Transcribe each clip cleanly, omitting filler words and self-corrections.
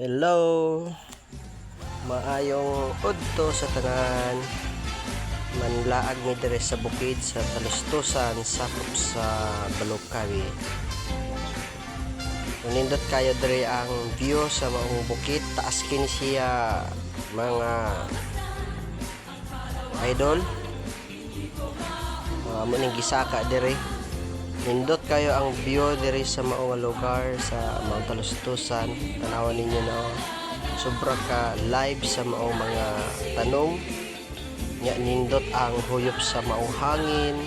Hello, maayong udto sa tanan. Manlaag ni dire sa bukid sa Talustusan sakop sa Balukawit. Nindot kayo dire ang view sa maong bukid, taas kini siya mga idol. Muning gisaka dire. Nindot kayo ang view dire sa maong lugar sa Mount Talustusan. Tanawan ninyo na sobra ka live sa maong mga tanong. Nya nindot ang huyop sa maong hangin.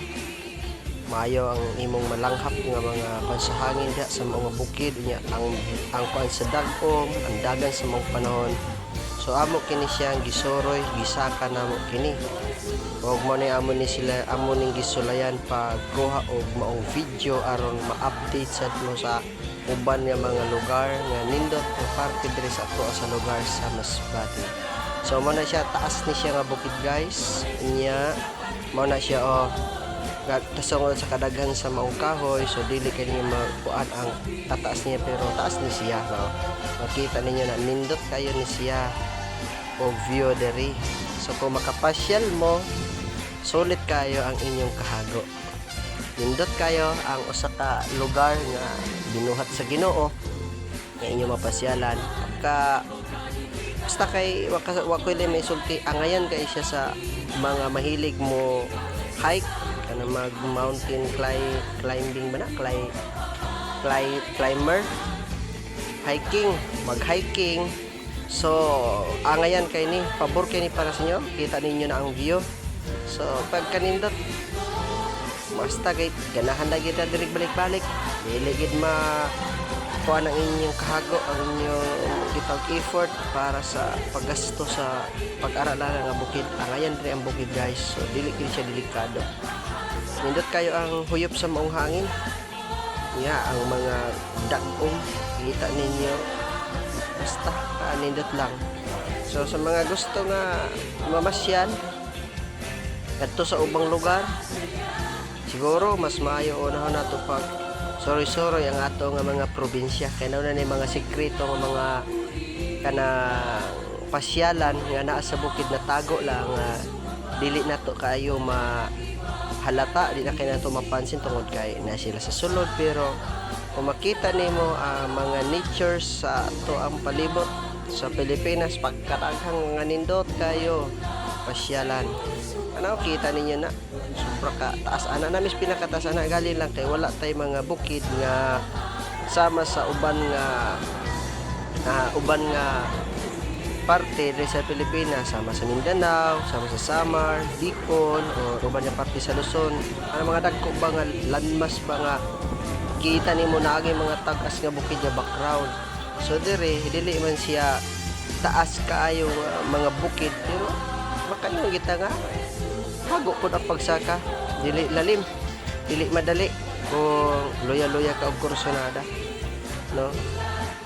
Maayo ang imong malanghap nga mga kwan sa hangin diha sa mga bukid nya ang kwan sa dagom, ang dagan sa maong panahon. So amo kini siya ang gisuroy, gisaka namo kini. Og mo ni amo ni sila amo ning gisulayan pag kuha og maong video aron ma-update sad mo sa uban nga mga lugar nga nindot nga parte diri sa ato sa lugar sa Masbate. So mo na siya, taas ni siya nga bukid guys. Nya mo na siya tasong sa kadaghan sa maong kahoy, so dili kay niya makuan ang tataas niya pero taas ni siya, no? Makita ninyo na nindot kayo ni siya og view diri. So kung makapasyal mo, sulit kayo ang inyong kahago. Nindot kayo ang usa ka lugar nga binuhat sa Ginoo nga inyong mapasyalan. Basta kay wakoy may sulti angayan kay siya sa mga mahilig mo hike kana mag mountain climbing ba na climber hiking, mag-hiking. So angayan kay ni pabor kay ni para sa inyo, kita ninyo na ang view. So pag kanindot basta kay ganahan lagi ta diri balik-balik, dili gid kuha ng inyong kahago ang inyong gitag effort para sa paggasto sa pag-aralan nga bukid. Angayan rin ang bukid guys, so dili kini siya delikado. Nindot kayo ang huyop sa maong hangin nga ang mga dagom kita ninyo, basta nindot lang. So sa mga gusto nga mamasyal kadto sa ubang lugar, siguro mas maayo unahon nato pag sorry ang ato nga mga probinsya kay na ni mga sekreto nga mga kana pasyalan nga naa sa bukid na tago lang, dili nato kayo mahalata, di na kay nato mapansin tungod kay na sila sa sulod. Pero kung makita nimo mga nature sa ato ang palibot sa Pilipinas, pagkadaghang nga nindot kayo pasyalan, ano kita ninyo na sobra ka taas ana namis pinakataas ana gali lang kay wala tay mga bukid nga sama sa uban nga parte diri sa Pilipinas, sama sa Mindanao, sama sa Samar, Bicol o uban nga parte sa Luzon. Ano mga dagko ba nga landmass ba nga kita nimo naagi mga tagas nga bukid nga background. So dili man siya taas kaayo mga bukid pero makayo kita nga hago po ang pagsaka, dili lalim, dili madali kung loya ka og kursunada, no?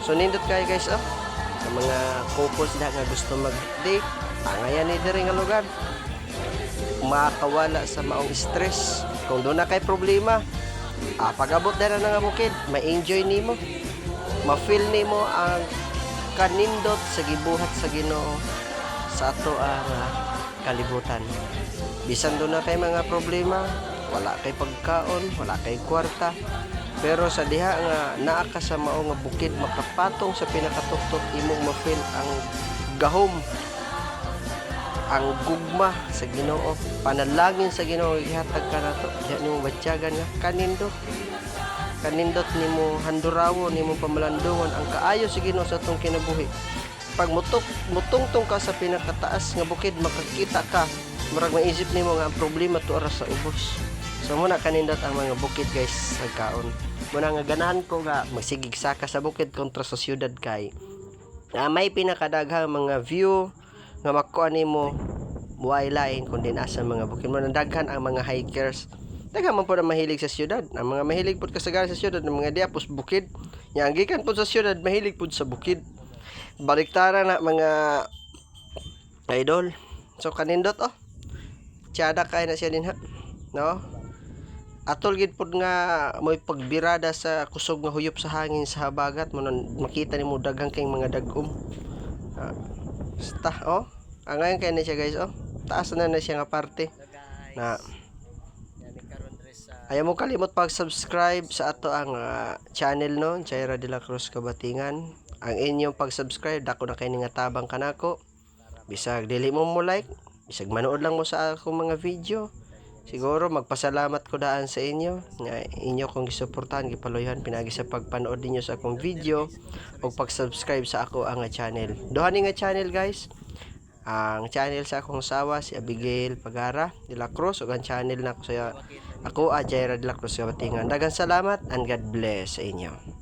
So nindot kayo guys sa mga couples na nga gusto mag-date, angayan ni diri nga lugar, makawala sa maong stress. Kung doon na kay problema, pag-abot na nga bukid, ma-enjoy nimo, ma-feel nimo ang kanindot sa gibuhat sa Ginoo sa ato ang kalibutan. Bisan doon na kay mga problema, wala kay pagkaon, wala kay kwarta, pero sa diha nga naa ka sa mao nga bukid, makapatong sa pinakatuktok, imong ma-feel ang gahom, ang gugma sa Ginoo, panalangin sa Ginoo gihatag ka nato. Diha nimo batyagan nga kanindot nimo handurawo nimo pamalandungon ang kaayo sa Ginoo sa atong kinabuhi. Pag mutungtong ka sa pinakataas nga bukid, makakita ka, murag maisip nimo nga ang problema to ara sa ubos. So muna kanindot ang mga bukid guys sa kaon. Muna nga ganahan ko nga magsigig saka sa bukid kontra sa syudad kay may pinakadaghang mga view nga makuha nimo waylain kundi asa mga bukid. Muna daghan ang mga hikers, daghan man po na mahilig sa syudad. Ang mga mahilig pud kasagaran sa syudad, ang mga diapos bukid, nya ang gikan pud sa syudad mahilig pud sa bukid. Baliktara na mga idol. So kanindot tiyada kay na siya din ha, no? atol gid pod nga mo'y pagbirada sa kusog nga huyop sa hangin sa habagat mo makita nimo daghang kay mga dagom. Ah, sta oh. Ngayon kay na siya guys oh. Taas na siya nga parte. Na ayaw mo kalimot pag-subscribe sa ato ang channel no, Jaira de la Cruz Kabatingan. Ang inyong pag-subscribe dako na kay nga tabang kanako. Bisag dili mo like, bisag manood lang mo sa akong mga video. Siguro magpasalamat ko daan sa inyo nga inyo kong gisuportahan gipaluyan pinagi sa pagpanood ninyo sa akong video o pag-subscribe sa ako ang channel. Duha ni nga channel guys. Ang channel sa akong sawa si Abigail Pagara de la Cruz ug ang channel na ko sa ako Jaira de la Cruz Kabatingan. Daghang salamat and God bless sa inyo.